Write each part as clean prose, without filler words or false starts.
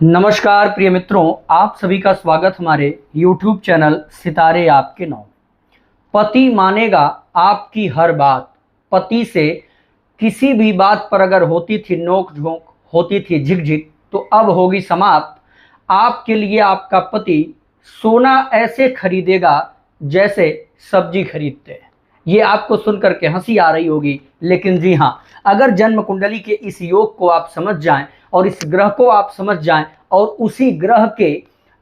नमस्कार प्रिय मित्रों, आप सभी का स्वागत हमारे YouTube चैनल सितारे आपके नाम। पति मानेगा आपकी हर बात। पति से किसी भी बात पर अगर होती थी नोक झोंक, होती थी झिकझिक, तो अब होगी समाप्त। आपके लिए आपका पति सोना ऐसे खरीदेगा जैसे सब्जी खरीदते हैं। ये आपको सुनकर के हंसी आ रही होगी, लेकिन जी हाँ, अगर जन्म कुंडली के इस योग को आप समझ जाएं और इस ग्रह को आप समझ जाएं और उसी ग्रह के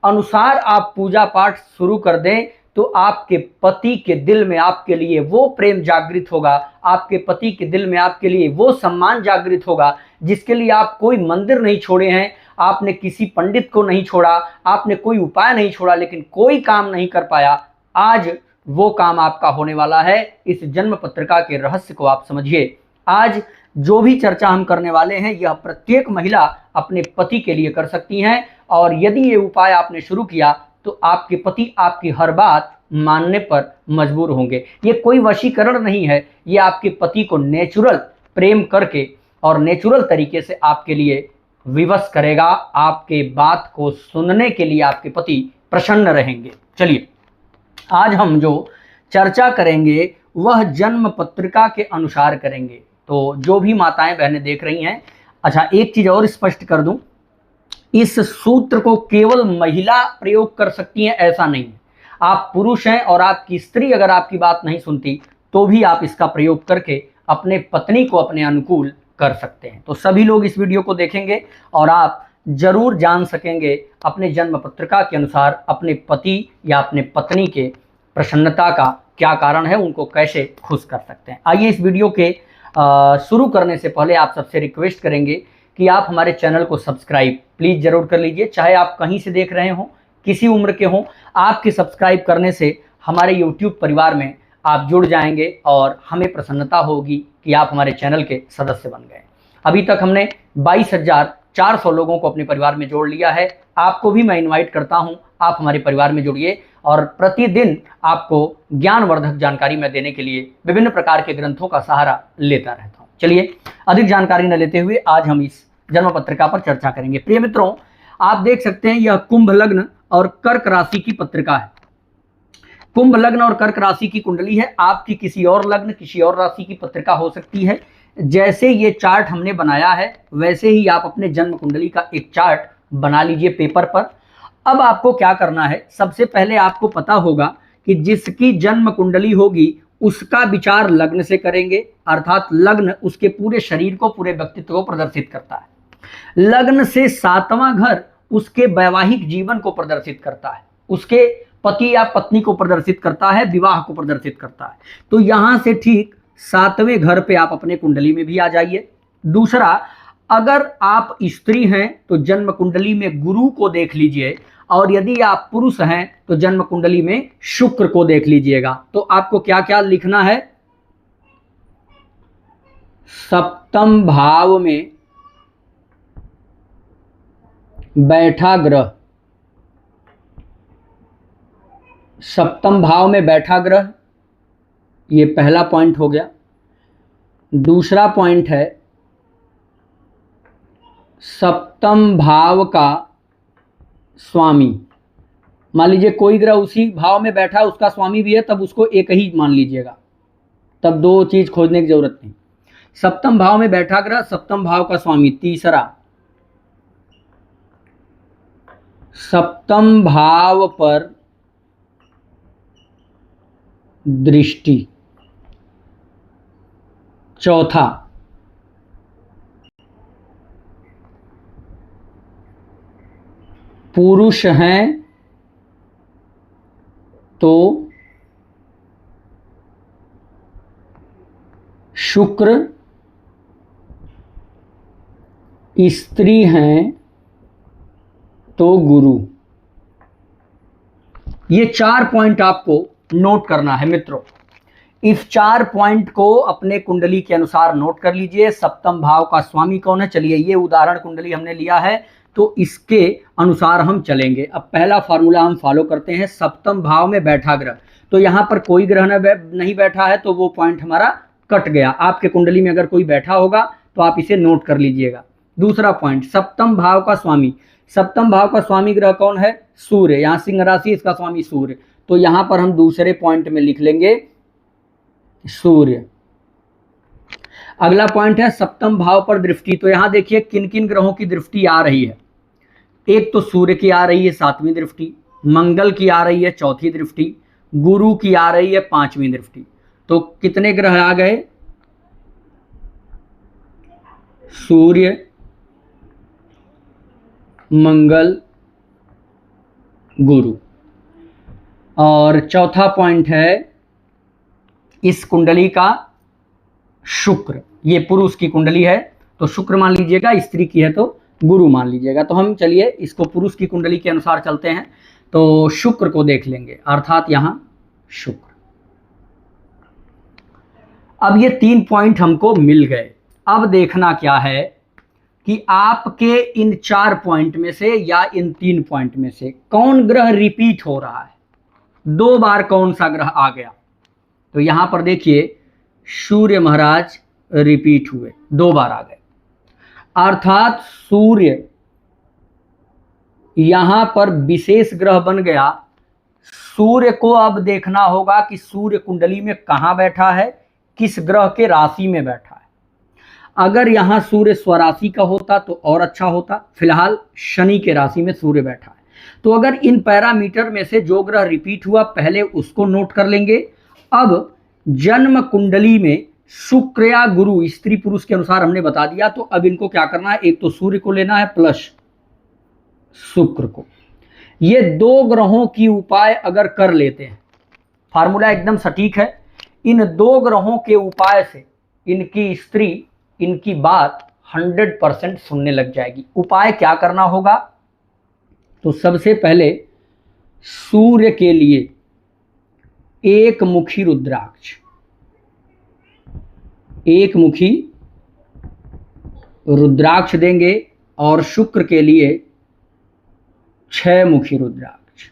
अनुसार आप पूजा पाठ शुरू कर दें, तो आपके पति के दिल में आपके लिए वो प्रेम जागृत होगा, आपके पति के दिल में आपके लिए वो सम्मान जागृत होगा जिसके लिए आप कोई मंदिर नहीं छोड़े हैं, आपने किसी पंडित को नहीं छोड़ा, आपने कोई उपाय नहीं छोड़ा, लेकिन कोई काम नहीं कर पाया। आज वो काम आपका होने वाला है। इस जन्म पत्रिका के रहस्य को आप समझिए। आज जो भी चर्चा हम करने वाले हैं, यह प्रत्येक महिला अपने पति के लिए कर सकती हैं, और यदि ये उपाय आपने शुरू किया तो आपके पति आपकी हर बात मानने पर मजबूर होंगे। ये कोई वशीकरण नहीं है, ये आपके पति को नेचुरल प्रेम करके और नेचुरल तरीके से आपके लिए विवश करेगा। आपके बात को सुनने के लिए आपके पति प्रसन्न रहेंगे। चलिए, आज हम जो चर्चा करेंगे वह जन्म पत्रिका के अनुसार करेंगे। तो जो भी माताएं बहनें देख रही हैं, अच्छा एक चीज और स्पष्ट कर दूं, इस सूत्र को केवल महिला प्रयोग कर सकती हैं ऐसा नहीं है। आप पुरुष हैं और आपकी स्त्री अगर आपकी बात नहीं सुनती तो भी आप इसका प्रयोग करके अपने पत्नी को अपने अनुकूल कर सकते हैं। तो सभी लोग इस वीडियो को देखेंगे और आप जरूर जान सकेंगे अपने जन्म पत्रिका के अनुसार अपने पति या अपने पत्नी के प्रसन्नता का क्या कारण है, उनको कैसे खुश कर सकते हैं। आइए, इस वीडियो के शुरू करने से पहले आप सबसे रिक्वेस्ट करेंगे कि आप हमारे चैनल को सब्सक्राइब प्लीज़ ज़रूर कर लीजिए। चाहे आप कहीं से देख रहे हों, किसी उम्र के हों, आपके सब्सक्राइब करने से हमारे YouTube परिवार में आप जुड़ जाएंगे और हमें प्रसन्नता होगी कि आप हमारे चैनल के सदस्य बन गए। अभी तक हमने 22,400 लोगों को अपने परिवार में जोड़ लिया है। आपको भी मैं इन्वाइट करता हूं, आप हमारे परिवार में जुड़िए और प्रतिदिन आपको ज्ञानवर्धक जानकारी मैं देने के लिए विभिन्न प्रकार के ग्रंथों का सहारा लेता रहता हूं। चलिए, अधिक जानकारी न लेते हुए आज हम इस जन्म पत्रिका पर चर्चा करेंगे। प्रिय मित्रों, आप देख सकते हैं यह कुंभ लग्न और कर्क राशि की पत्रिका है। कुंभ लग्न और कर्क राशि की कुंडली है। आपकी किसी और लग्न, किसी और राशि की पत्रिका हो सकती है। जैसे ये चार्ट हमने बनाया है वैसे ही आप अपने जन्म कुंडली का एक चार्ट बना लीजिए पेपर पर। अब आपको क्या करना है, सबसे पहले आपको पता होगा कि जिसकी जन्म कुंडली होगी उसका विचार लग्न से करेंगे, अर्थात लग्न उसके पूरे शरीर को, पूरे व्यक्तित्व को प्रदर्शित करता है। लग्न से 7वां घर उसके वैवाहिक जीवन को प्रदर्शित करता है, उसके पति या पत्नी को प्रदर्शित करता है, विवाह को प्रदर्शित करता है। तो यहां से ठीक 7वें घर पे आप अपने कुंडली में भी आ जाइए। दूसरा, अगर आप स्त्री हैं तो जन्म कुंडली में गुरु को देख लीजिए, और यदि आप पुरुष हैं तो जन्म कुंडली में शुक्र को देख लीजिएगा। तो आपको क्या क्या लिखना है, सप्तम भाव में बैठा ग्रह, सप्तम भाव में बैठा ग्रह, ये पहला पॉइंट हो गया। दूसरा पॉइंट है सप्तम भाव का स्वामी। मान लीजिए कोई ग्रह उसी भाव में बैठा, उसका स्वामी भी है, तब उसको एक ही मान लीजिएगा, तब दो चीज खोजने की जरूरत नहीं। सप्तम भाव में बैठा ग्रह, सप्तम भाव का स्वामी। तीसरा, सप्तम भाव पर दृष्टि। चौथा, पुरुष हैं तो शुक्र, स्त्री हैं तो गुरु। ये 4 पॉइंट आपको नोट करना है मित्रों। इस 4 पॉइंट को अपने कुंडली के अनुसार नोट कर लीजिए। सप्तम भाव का स्वामी कौन है, चलिए ये उदाहरण कुंडली हमने लिया है तो इसके अनुसार हम चलेंगे। अब पहला फार्मूला हम फॉलो करते हैं, सप्तम भाव में बैठा ग्रह। तो यहाँ पर कोई ग्रह नहीं बैठा है तो वो पॉइंट हमारा कट गया। आपके कुंडली में अगर कोई बैठा होगा तो आप इसे नोट कर लीजिएगा। दूसरा पॉइंट, सप्तम भाव का स्वामी, सप्तम भाव का स्वामी ग्रह कौन है? सूर्य। यहाँ सिंह राशि, इसका स्वामी सूर्य, तो यहां पर हम दूसरे पॉइंट में लिख लेंगे सूर्य। अगला पॉइंट है सप्तम भाव पर दृष्टि। तो यहां देखिए किन किन ग्रहों की दृष्टि आ रही है। एक तो सूर्य की आ रही है 7वीं दृष्टि, मंगल की आ रही है 4थी दृष्टि, गुरु की आ रही है 5वीं दृष्टि। तो कितने ग्रह आ गए? सूर्य, मंगल, गुरु। और चौथा पॉइंट है इस कुंडली का शुक्र। ये पुरुष की कुंडली है तो शुक्र मान लीजिएगा, स्त्री की है तो गुरु मान लीजिएगा। तो हम चलिए इसको पुरुष की कुंडली के अनुसार चलते हैं। तो शुक्र को देख लेंगे, अर्थात यहां शुक्र। अब ये 3 पॉइंट हमको मिल गए। अब देखना क्या है कि आपके इन 4 पॉइंट में से या इन 3 पॉइंट में से कौन ग्रह रिपीट हो रहा है, 2 बार कौन सा ग्रह आ गया। तो यहां पर देखिए सूर्य महाराज रिपीट हुए, 2 बार आ गए, अर्थात सूर्य यहां पर विशेष ग्रह बन गया। सूर्य को अब देखना होगा कि सूर्य कुंडली में कहां बैठा है, किस ग्रह के राशि में बैठा है। अगर यहां सूर्य स्वराशि का होता तो और अच्छा होता, फिलहाल शनि के राशि में सूर्य बैठा है। तो अगर इन पैरामीटर में से जो ग्रह रिपीट हुआ पहले उसको नोट कर लेंगे। अब जन्म कुंडली में शुक्र या गुरु, स्त्री पुरुष के अनुसार हमने बता दिया। तो अब इनको क्या करना है, एक तो सूर्य को लेना है प्लस शुक्र को। ये 2 ग्रहों की उपाय अगर कर लेते हैं, फार्मूला एकदम सटीक है। इन 2 ग्रहों के उपाय से इनकी स्त्री इनकी बात 100% सुनने लग जाएगी। उपाय क्या करना होगा? तो सबसे पहले सूर्य के लिए एक मुखी रुद्राक्ष, एक मुखी रुद्राक्ष देंगे, और शुक्र के लिए 6 मुखी रुद्राक्ष।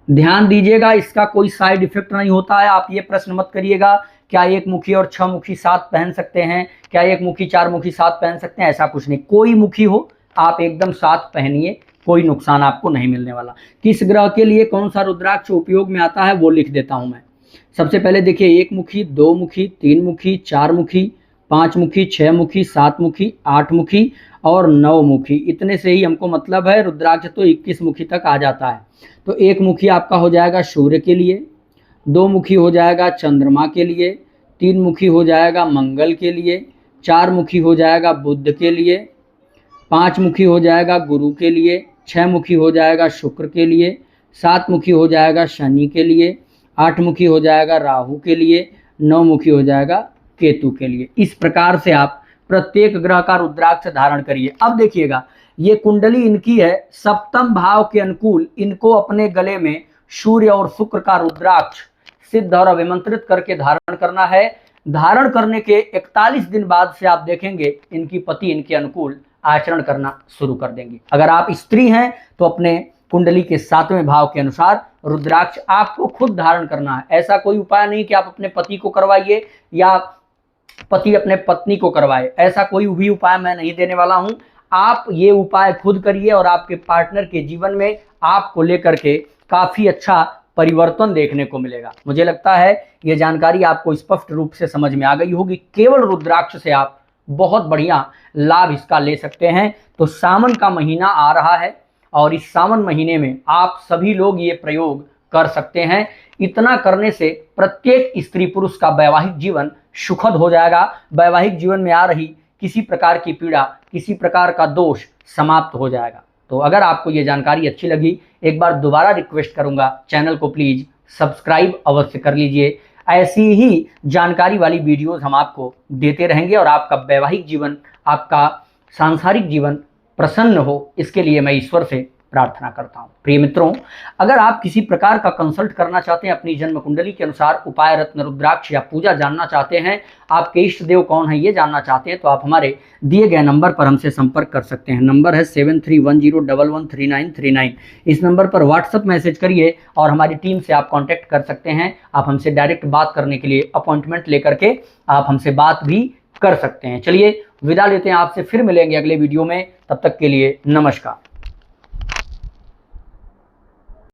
ध्यान दीजिएगा, इसका कोई साइड इफेक्ट नहीं होता है। आप ये प्रश्न मत करिएगा क्या 1 मुखी और 6 मुखी साथ पहन सकते हैं, क्या 1 मुखी 4 मुखी साथ पहन सकते हैं, ऐसा कुछ नहीं। कोई मुखी हो आप एकदम साथ पहनिए, कोई नुकसान आपको नहीं मिलने वाला। किस ग्रह के लिए कौन सा रुद्राक्ष उपयोग में आता है वो लिख देता हूं मैं। सबसे पहले देखिए 1 मुखी, 2 मुखी, 3 मुखी, 4 मुखी, 5 मुखी, 6 मुखी, 7 मुखी, 8 मुखी और 9 मुखी। इतने से ही हमको मतलब है, रुद्राक्ष तो 21 मुखी तक आ जाता है। तो 1 मुखी आपका हो जाएगा सूर्य के लिए, 2 मुखी हो जाएगा चंद्रमा के लिए, 3 मुखी हो जाएगा मंगल के लिए, 4 मुखी हो जाएगा बुध के लिए, 5 मुखी हो जाएगा गुरु के लिए, 6 मुखी हो जाएगा शुक्र के लिए, 7 मुखी हो जाएगा शनि के लिए, 8 मुखी हो जाएगा राहु के लिए, 9 मुखी हो जाएगा केतु के लिए। इस प्रकार से आप प्रत्येक ग्रह का रुद्राक्ष धारण करिए। अब देखिएगा ये कुंडली इनकी है सप्तम भाव के अनुकूल, इनको अपने गले में सूर्य और शुक्र का रुद्राक्ष सिद्ध और अभिमंत्रित करके धारण करना है। धारण करने के 41 दिन बाद से आप देखेंगे इनकी पति इनके अनुकूल आचरण करना शुरू कर देंगे। अगर आप स्त्री हैं तो अपने कुंडली के 7वें भाव के अनुसार रुद्राक्ष आपको खुद धारण करना है। ऐसा कोई उपाय नहीं कि आप अपने पति को करवाइए या पति अपने पत्नी को करवाए, ऐसा कोई भी उपाय मैं नहीं देने वाला हूं। आप ये उपाय खुद करिए और आपके पार्टनर के जीवन में आपको लेकर के काफी अच्छा परिवर्तन देखने को मिलेगा। मुझे लगता है ये जानकारी आपको स्पष्ट रूप से समझ में आ गई होगी। केवल रुद्राक्ष से आप बहुत बढ़िया लाभ इसका ले सकते हैं। तो सावन का महीना आ रहा है और इस सावन महीने में आप सभी लोग ये प्रयोग कर सकते हैं। इतना करने से प्रत्येक स्त्री पुरुष का वैवाहिक जीवन सुखद हो जाएगा। वैवाहिक जीवन में आ रही किसी प्रकार की पीड़ा, किसी प्रकार का दोष समाप्त हो जाएगा। तो अगर आपको ये जानकारी अच्छी लगी, एक बार दोबारा रिक्वेस्ट करूंगा, चैनल को प्लीज़ सब्सक्राइब अवश्य कर लीजिए। ऐसी ही जानकारी वाली वीडियोस हम आपको देते रहेंगे और आपका वैवाहिक जीवन, आपका सांसारिक जीवन प्रसन्न हो, इसके लिए मैं ईश्वर से प्रार्थना करता हूँ। प्रिय मित्रों, अगर आप किसी प्रकार का कंसल्ट करना चाहते हैं, अपनी जन्म कुंडली के अनुसार उपाय रत्न रुद्राक्ष या पूजा जानना चाहते हैं, आपके इष्ट देव कौन है ये जानना चाहते हैं, तो आप हमारे दिए गए नंबर पर हमसे संपर्क कर सकते हैं। नंबर है 7310113939। इस नंबर पर व्हाट्सअप मैसेज करिए और हमारी टीम से आप कॉन्टैक्ट कर सकते हैं। आप हमसे डायरेक्ट बात करने के लिए अपॉइंटमेंट लेकर के आप हमसे बात भी कर सकते हैं। चलिए विदा लेते हैं आपसे, फिर मिलेंगे अगले वीडियो में, तब तक के लिए नमस्कार।